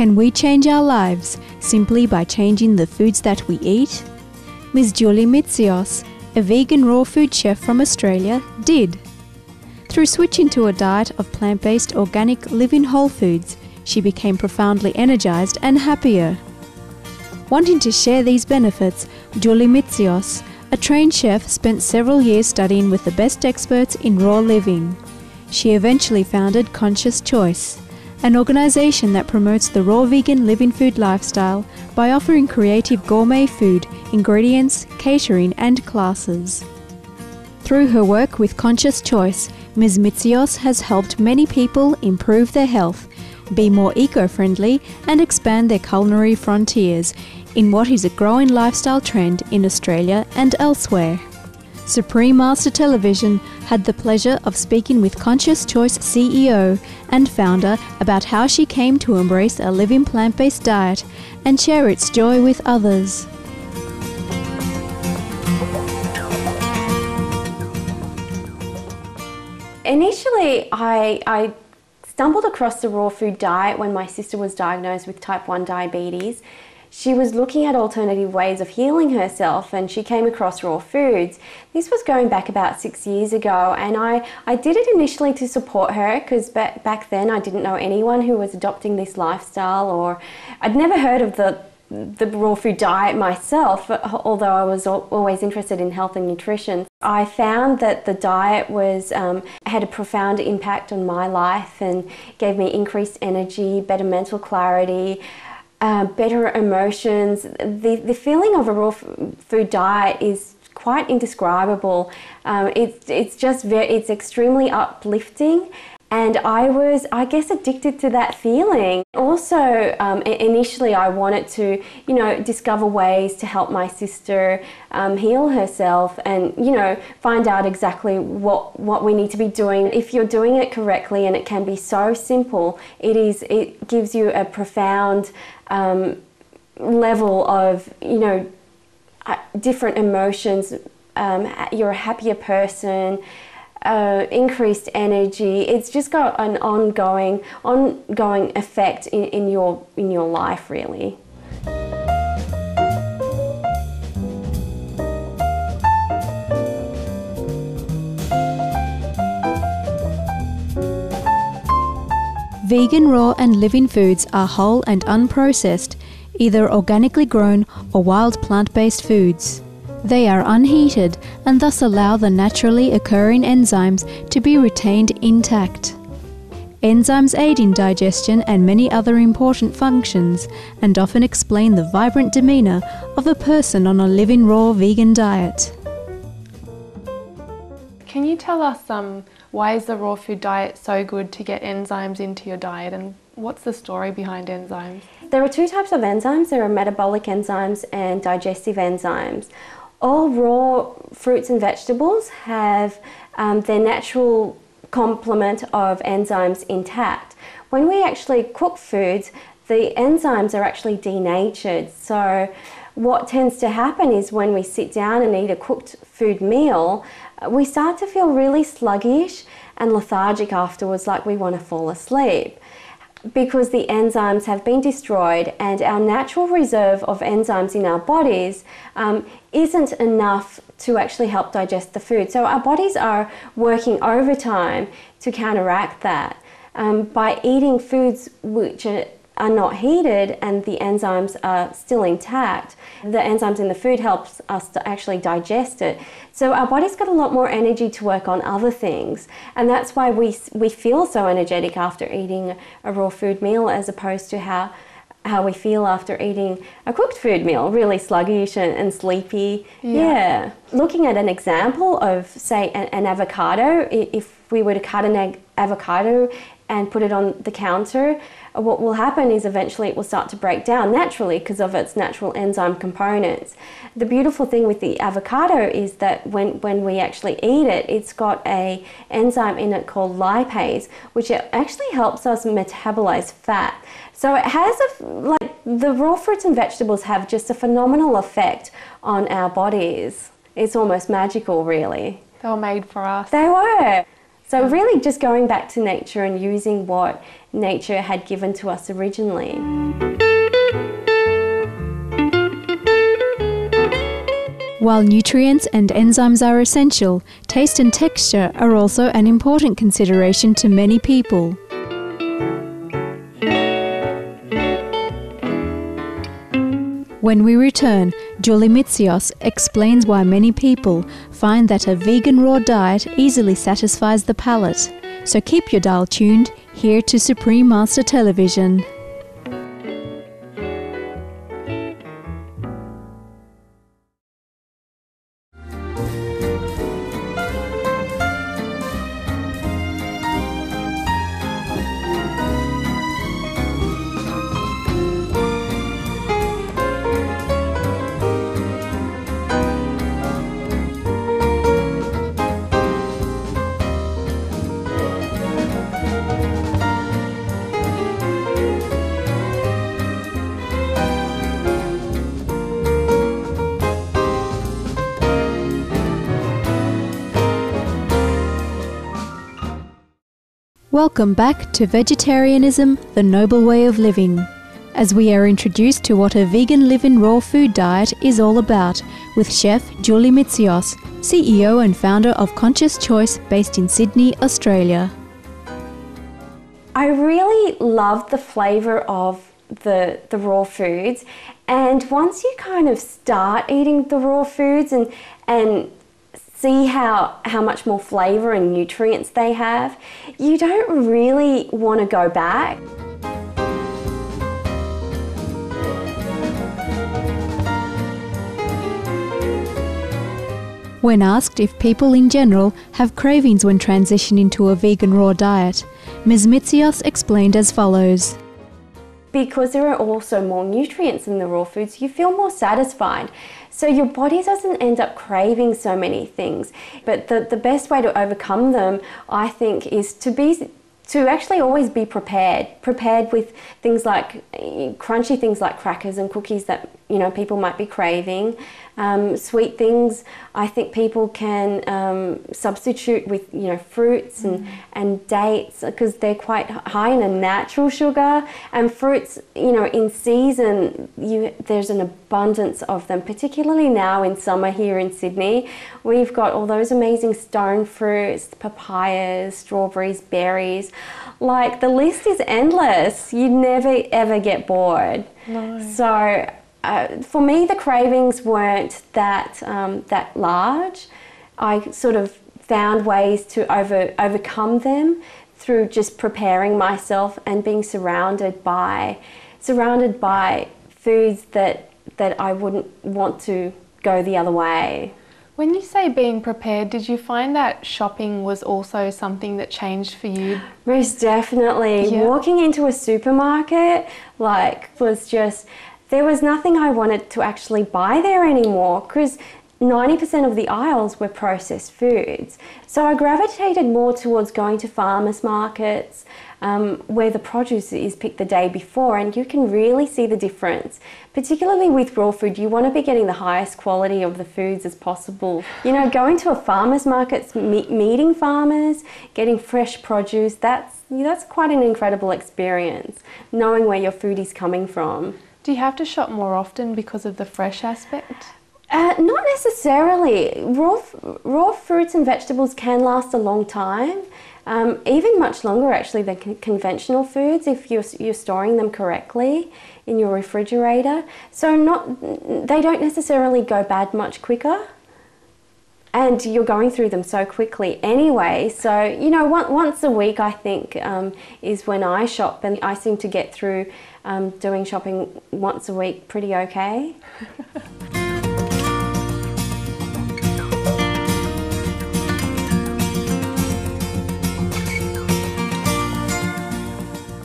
Can we change our lives simply by changing the foods that we eat? Ms. Julie Mitsios, a vegan raw food chef from Australia, did. Through switching to a diet of plant-based organic living whole foods, she became profoundly energized and happier. Wanting to share these benefits, Julie Mitsios, a trained chef, spent several years studying with the best experts in raw living. She eventually founded Conscious Choice, an organization that promotes the raw vegan living food lifestyle by offering creative gourmet food, ingredients, catering and classes. Through her work with Conscious Choice, Ms. Mitsios has helped many people improve their health, be more eco-friendly and expand their culinary frontiers in what is a growing lifestyle trend in Australia and elsewhere. Supreme Master Television had the pleasure of speaking with Conscious Choice CEO and founder about how she came to embrace a living plant-based diet and share its joy with others. Initially, I stumbled across the raw food diet when my sister was diagnosed with type 1 diabetes. She was looking at alternative ways of healing herself and she came across raw foods. This was going back about 6 years ago, and I did it initially to support her because back then I didn't know anyone who was adopting this lifestyle, or I'd never heard of the raw food diet myself, although I was always interested in health and nutrition. I found that the diet had a profound impact on my life and gave me increased energy, better mental clarity, better emotions. The feeling of a raw food diet is quite indescribable. It's extremely uplifting. And I was, I guess, addicted to that feeling. Also, initially I wanted to, discover ways to help my sister heal herself and, find out exactly what we need to be doing. If you're doing it correctly, and it can be so simple, it gives you a profound level of, different emotions. You're a happier person. Increased energy. It's just got an ongoing effect in your life, really. Vegan, raw and living foods are whole and unprocessed, either organically grown or wild plant-based foods. They are unheated and thus allow the naturally occurring enzymes to be retained intact. Enzymes aid in digestion and many other important functions and often explain the vibrant demeanour of a person on a living raw vegan diet. Can you tell us why is the raw food diet so good to get enzymes into your diet, and what's the story behind enzymes? There are two types of enzymes. There are metabolic enzymes and digestive enzymes. All raw fruits and vegetables have their natural complement of enzymes intact. When we actually cook foods, the enzymes are actually denatured. So what tends to happen is when we sit down and eat a cooked food meal, we start to feel really sluggish and lethargic afterwards, like we want to fall asleep, because the enzymes have been destroyed and our natural reserve of enzymes in our bodies isn't enough to actually help digest the food. So our bodies are working overtime to counteract that by eating foods which are not heated and the enzymes are still intact. The enzymes in the food helps us to actually digest it. So our body's got a lot more energy to work on other things, and that's why we feel so energetic after eating a raw food meal as opposed to how we feel after eating a cooked food meal, really sluggish and sleepy. Yeah. Looking at an example of, say, an avocado, if we were to cut an avocado and put it on the counter, what will happen is eventually it will start to break down naturally because of its natural enzyme components. The beautiful thing with the avocado is that when we actually eat it, it's got an enzyme in it called lipase, which actually helps us metabolize fat. So it has the raw fruits and vegetables have just a phenomenal effect on our bodies. It's almost magical, really. They were made for us. They were. So really just going back to nature and using what nature had given to us originally. While nutrients and enzymes are essential, taste and texture are also an important consideration to many people. When we return, Julie Mitsios explains why many people find that a vegan raw diet easily satisfies the palate. So keep your dial tuned here to Supreme Master Television. Welcome back to Vegetarianism, the Noble Way of Living, as we are introduced to what a vegan live-in raw food diet is all about with Chef Julie Mitsios, CEO and founder of Conscious Choice based in Sydney, Australia. I really love the flavour of the raw foods, and once you kind of start eating the raw foods and see how much more flavour and nutrients they have, you don't really want to go back. When asked if people in general have cravings when transitioning to a vegan raw diet, Ms. Mitsios explained as follows. Because there are also more nutrients in the raw foods, you feel more satisfied. So your body doesn't end up craving so many things. But the best way to overcome them, I think, is to actually always be prepared with things like crunchy things like crackers and cookies that people might be craving. Sweet things, I think people can substitute with fruits and dates, because they're quite high in a natural sugar, and fruits in season there's an abundance of them, particularly now in summer here in Sydney. We've got all those amazing stone fruits, papayas, strawberries, berries. Like, the list is endless. You never ever get bored. No. So for me, the cravings weren't that large. I sort of found ways to overcome them through just preparing myself and being surrounded by foods that I wouldn't want to go the other way. When you say being prepared, did you find that shopping was also something that changed for you? Most definitely. Yeah. Walking into a supermarket there was nothing I wanted to actually buy there anymore, because 90% of the aisles were processed foods. So I gravitated more towards going to farmers markets where the produce is picked the day before, and you can really see the difference. Particularly with raw food, you want to be getting the highest quality of the foods as possible. Going to a farmers market, meeting farmers, getting fresh produce, that's quite an incredible experience, knowing where your food is coming from. Do you have to shop more often because of the fresh aspect? Not necessarily. Raw fruits and vegetables can last a long time, even much longer actually than conventional foods if you're storing them correctly in your refrigerator. So they don't necessarily go bad much quicker, and you're going through them so quickly anyway. So once a week I think is when I shop, and I seem to get through doing shopping once a week pretty okay.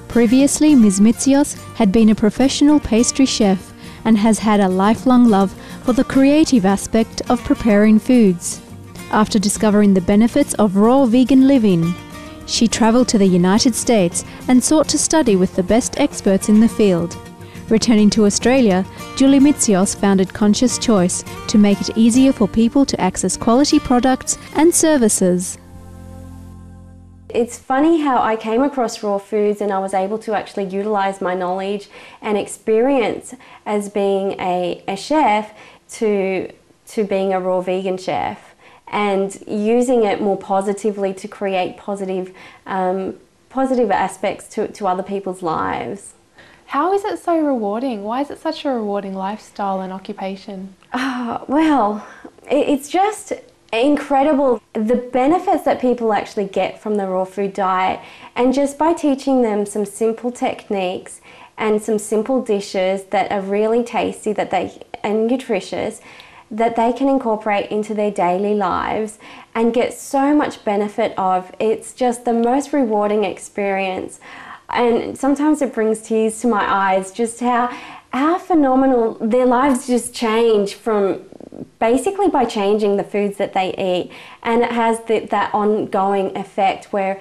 Previously, Ms. Mitsios had been a professional pastry chef and has had a lifelong love for the creative aspect of preparing foods. After discovering the benefits of raw vegan living, she travelled to the United States and sought to study with the best experts in the field. Returning to Australia, Julie Mitsios founded Conscious Choice to make it easier for people to access quality products and services. it's funny how I came across raw foods and I was able to actually utilize my knowledge and experience as being a chef to being a raw vegan chef, and using it more positively to create positive aspects to other people's lives. How is it so rewarding? Why is it such a rewarding lifestyle and occupation? Well, it's just incredible the benefits that people actually get from the raw food diet, and just by teaching them some simple techniques and some simple dishes that are really tasty and nutritious, that they can incorporate into their daily lives and get so much benefit of. It's just the most rewarding experience, and sometimes it brings tears to my eyes just how phenomenal their lives just change from basically by changing the foods that they eat. And it has that ongoing effect where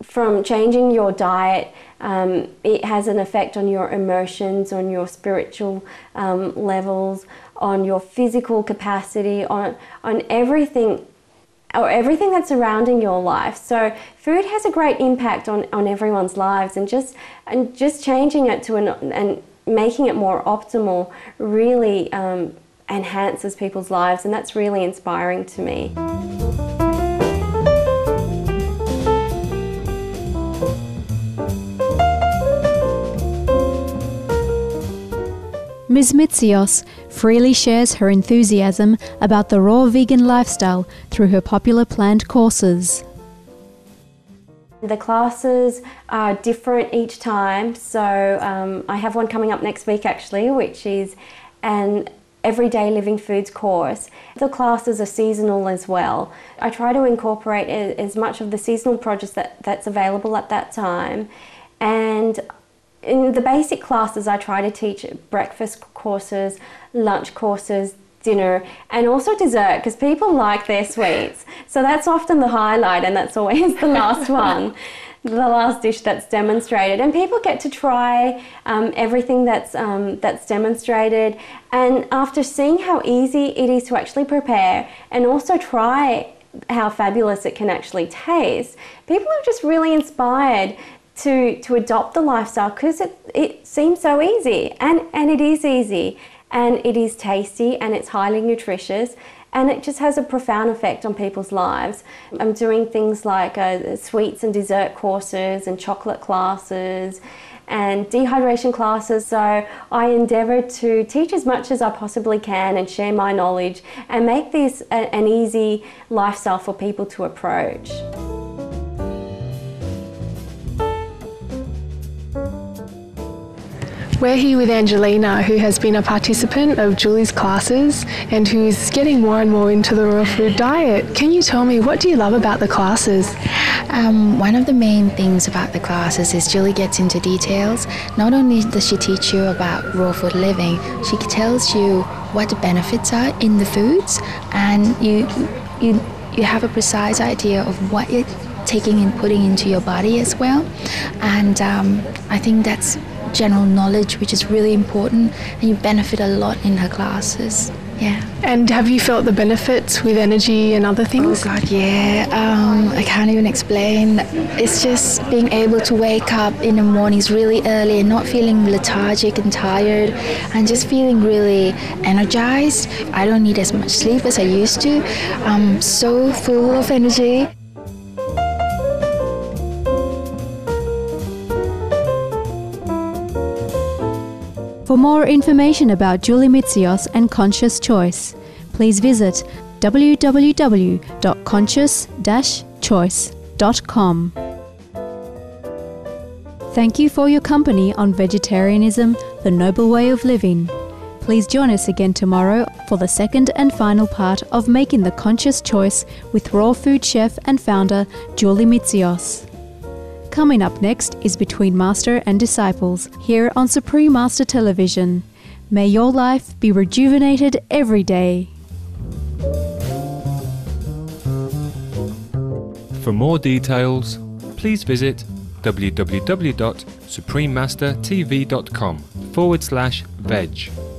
from changing your diet, it has an effect on your emotions, on your spiritual levels, on your physical capacity, on everything, or everything that's surrounding your life. So food has a great impact on everyone's lives, and just changing it and making it more optimal really enhances people's lives, and that's really inspiring to me. Ms. Mitsios freely shares her enthusiasm about the raw vegan lifestyle through her popular planned courses. The classes are different each time, so I have one coming up next week actually, which is an everyday living foods course. The classes are seasonal as well. I try to incorporate as much of the seasonal produce that's available at that time, and in the basic classes I try to teach breakfast courses, lunch courses, dinner, and also dessert, because people like their sweets. So that's often the highlight, and that's always the last one, the last dish that's demonstrated. And people get to try everything that's demonstrated, and after seeing how easy it is to actually prepare and also try how fabulous it can actually taste, people are just really inspired to adopt the lifestyle, because it seems so easy, and it is easy, and it is tasty, and it's highly nutritious, and it just has a profound effect on people's lives. I'm doing things like sweets and dessert courses and chocolate classes and dehydration classes, so I endeavour to teach as much as I possibly can and share my knowledge and make this an easy lifestyle for people to approach. We're here with Angelina, who has been a participant of Julie's classes and who's getting more and more into the raw food diet. Can you tell me, what do you love about the classes? One of the main things about the classes is Julie gets into details. Not only does she teach you about raw food living, she tells you what the benefits are in the foods, and you have a precise idea of what you're taking and putting into your body as well. And I think that's general knowledge, which is really important, and you benefit a lot in her classes. Yeah. And have you felt the benefits with energy and other things? Oh God, yeah. I can't even explain. It's just being able to wake up in the mornings really early and not feeling lethargic and tired, and just feeling really energized. I don't need as much sleep as I used to. I'm so full of energy. For more information about Julie Mitsios and Conscious Choice, please visit www.conscious-choice.com. Thank you for your company on Vegetarianism, the Noble Way of Living. Please join us again tomorrow for the second and final part of Making the Conscious Choice with raw food chef and founder Julie Mitsios. Coming up next is Between Master and Disciples, here on Supreme Master Television. May your life be rejuvenated every day. For more details, please visit www.suprememastertv.com/veg.